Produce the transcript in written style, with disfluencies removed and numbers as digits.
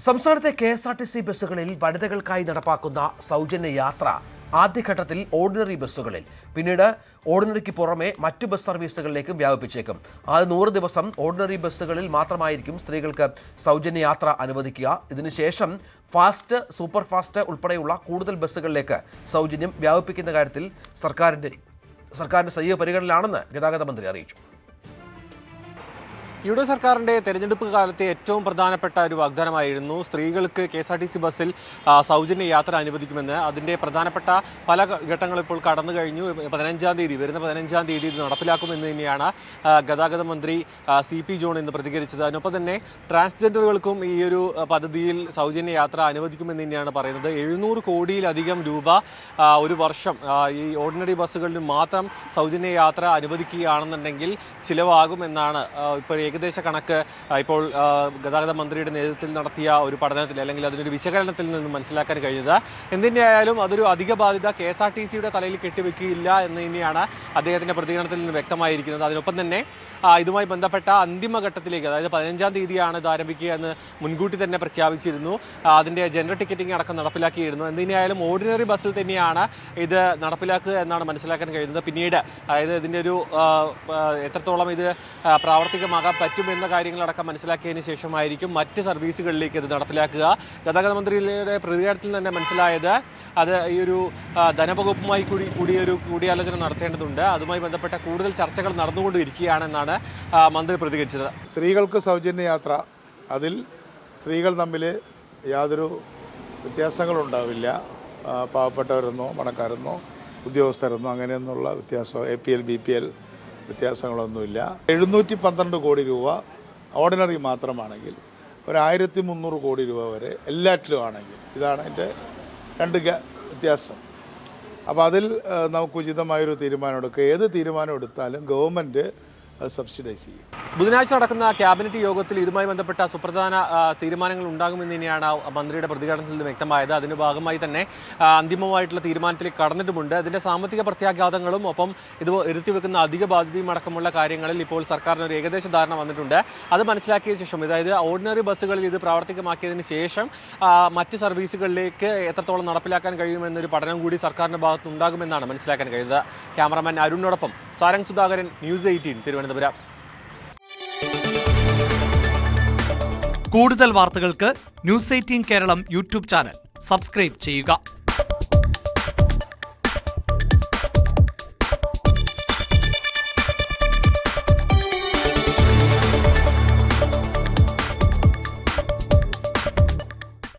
സംസ്ഥാനത്തെ KSRTC ബസ്സുകളിൽ വനിതകൾക്കായി നടപ്പാക്കുന്ന സൗജന്യ യാത്ര ആദ്യഘട്ടത്തിൽ ഓർഡിനറി ബസ്സുകളിൽ, പിന്നീട് ഓർഡിനറിക്ക് പുറമെ മറ്റു ബസ് സർവീസുകളിലേക്കും വ്യാപിപ്പിച്ചേക്കും. ആദ്യ 100 ദിവസം ഓർഡിനറി ബസ്സുകളിൽ മാത്രമായിരിക്കും സ്ത്രീകൾക്ക് സൗജന്യ യാത്ര അനുവദിക്കുക. ഇതിനുശേഷം ഫാസ്റ്റ്, സൂപ്പർ ഫാസ്റ്റ് ഉൾപ്പെടെയുള്ള കൂടുതൽ ബസ്സുകളിലേക്ക് സൗജന്യം വ്യാപിപ്പിക്കുന്ന കാര്യത്തിൽ സർക്കാരിന്റെ സജീവ പരിഗണനയിലാണെന്ന് ഗതാഗത മന്ത്രി അറിയിച്ചു. യുടെ സർക്കാരിൻ്റെ തെരഞ്ഞെടുപ്പ് കാലത്തെ ഏറ്റവും പ്രധാനപ്പെട്ട ഒരു വാഗ്ദാനമായിരുന്നു സ്ത്രീകൾക്ക് KSRTC ബസ്സിൽ സൗജന്യ യാത്ര അനുവദിക്കുമെന്ന്. അതിൻ്റെ പ്രധാനപ്പെട്ട പല ഘട്ടങ്ങളും ഇപ്പോൾ കടന്നു കഴിഞ്ഞു. വരുന്ന 15-ാം തീയതി ഇത് നടപ്പിലാക്കുമെന്ന് തന്നെയാണ് ഗതാഗത മന്ത്രി CP ജോൺ ഇന്ന് പ്രതികരിച്ചത്. അതിനൊപ്പം തന്നെ ട്രാൻസ്ജെൻഡറുകൾക്കും ഈ ഒരു പദ്ധതിയിൽ സൗജന്യ യാത്ര അനുവദിക്കുമെന്ന് തന്നെയാണ് പറയുന്നത്. 700 കോടിയിലധികം രൂപ ഒരു വർഷം ഈ ഓർഡിനറി ബസ്സുകളിൽ മാത്രം സൗജന്യ യാത്ര അനുവദിക്കുകയാണെന്നുണ്ടെങ്കിൽ ചിലവാകുമെന്നാണ് ഇപ്പോൾ ഏകദേശ കണക്ക് ഇപ്പോൾ ഗതാഗത മന്ത്രിയുടെ നേതൃത്വത്തിൽ നടത്തിയ ഒരു പഠനത്തിൽ, അല്ലെങ്കിൽ അതിനൊരു വിശകലനത്തിൽ നിന്ന് മനസ്സിലാക്കാൻ കഴിഞ്ഞത്. എന്തിനായാലും അതൊരു അധിക ബാധ്യത KSRTCയുടെ തലയിൽ കെട്ടിവെക്കുകയില്ല എന്ന് തന്നെയാണ് അദ്ദേഹത്തിൻ്റെ പ്രതികരണത്തിൽ നിന്ന് വ്യക്തമായിരിക്കുന്നത്. അതിനൊപ്പം തന്നെ ഇതുമായി ബന്ധപ്പെട്ട അന്തിമഘട്ടത്തിലേക്ക്, അതായത് 15-ാം തീയതിയാണ് ഇത് ആരംഭിക്കുക എന്ന് മുൻകൂട്ടി തന്നെ പ്രഖ്യാപിച്ചിരുന്നു. അതിൻ്റെ ജനറൽ ടിക്കറ്റിംഗ് അടക്കം നടപ്പിലാക്കിയിരുന്നു. എന്തിനായാലും ഓർഡിനറി ബസ്സിൽ തന്നെയാണ് ഇത് നടപ്പിലാക്കുക എന്നാണ് മനസ്സിലാക്കാൻ കഴിയുന്നത്. പിന്നീട് അതായത് ഇതിൻ്റെ ഒരു എത്രത്തോളം ഇത് പ്രാവർത്തികമാകാൻ പറ്റുമെന്ന കാര്യങ്ങളടക്കം മനസ്സിലാക്കിയതിന് ശേഷമായിരിക്കും മറ്റ് സർവീസുകളിലേക്ക് ഇത് നടപ്പിലാക്കുക. ഗതാഗത മന്ത്രിയുടെ പ്രതികരണത്തിൽ തന്നെ മനസ്സിലായത് അത് ഈ ഒരു ധനവകുപ്പുമായി കൂടിയൊരു കൂടിയാലോചന നടത്തേണ്ടതുണ്ട്. അതുമായി ബന്ധപ്പെട്ട കൂടുതൽ ചർച്ചകൾ നടന്നുകൊണ്ടിരിക്കുകയാണെന്നാണ് മന്ത്രി പ്രതികരിച്ചത്. സ്ത്രീകൾക്ക് സൗജന്യ യാത്ര, അതിൽ സ്ത്രീകൾ തമ്മിൽ യാതൊരു വ്യത്യാസങ്ങളുണ്ടാവില്ല. പാവപ്പെട്ടവരെന്നോ പണക്കാരെന്നോ ഉദ്യോഗസ്ഥരെന്നോ അങ്ങനെയൊന്നുള്ള വ്യത്യാസം, APL BPL വ്യത്യാസങ്ങളൊന്നുമില്ല. 712 കോടി രൂപ ഓർഡിനറി മാത്രമാണെങ്കിൽ 1300 കോടി രൂപ വരെ എല്ലാറ്റിലും ആണെങ്കിൽ, ഇതാണ് എൻ്റെ രണ്ട് വ്യത്യാസം. അപ്പോൾ അതിൽ നമുക്ക് ഉചിതമായൊരു തീരുമാനം എടുക്കുക. ഏത് തീരുമാനം എടുത്താലും ഗവൺമെൻറ് സബ്സിഡൈസ് ചെയ്യും. ബുധനാഴ്ച നടക്കുന്ന ക്യാബിനറ്റ് യോഗത്തിൽ ഇതുമായി ബന്ധപ്പെട്ട സുപ്രധാന തീരുമാനങ്ങൾ ഉണ്ടാകുമെന്ന് തന്നെയാണ് മന്ത്രിയുടെ പ്രതികരണത്തിൽ നിന്ന് വ്യക്തമായത്. അതിൻ്റെ ഭാഗമായി തന്നെ അന്തിമമായിട്ടുള്ള തീരുമാനത്തിലേക്ക് കടന്നിട്ടുമുണ്ട്. അതിൻ്റെ സാമ്പത്തിക പ്രത്യാഘാതങ്ങളും ഒപ്പം ഇത് ഇരുത്തിവെക്കുന്ന അധിക ബാധ്യതയും അടക്കമുള്ള കാര്യങ്ങളിൽ ഇപ്പോൾ സർക്കാരിന് ഒരു ഏകദേശ ധാരണ വന്നിട്ടുണ്ട്. അത് മനസ്സിലാക്കിയ ശേഷം, അതായത് ഓർഡിനറി ബസ്സുകളിൽ ഇത് പ്രാവർത്തികമാക്കിയതിന് ശേഷം മറ്റ് സർവീസുകളിലേക്ക് എത്രത്തോളം നടപ്പിലാക്കാൻ കഴിയുമെന്നൊരു പഠനം കൂടി സർക്കാരിൻ്റെ ഭാഗത്ത് ഉണ്ടാകുമെന്നാണ് മനസ്സിലാക്കാൻ കഴിയുന്നത്. ക്യാമറമാൻ അരുണിനോടൊപ്പം സാരംഗ് സുധാകരൻ, News 18, തിരുവനന്തപുരം. കൂടുതൽ വാർത്തകൾക്ക് News 18 Keralam YouTube channel subscribe ചെയ്യുക.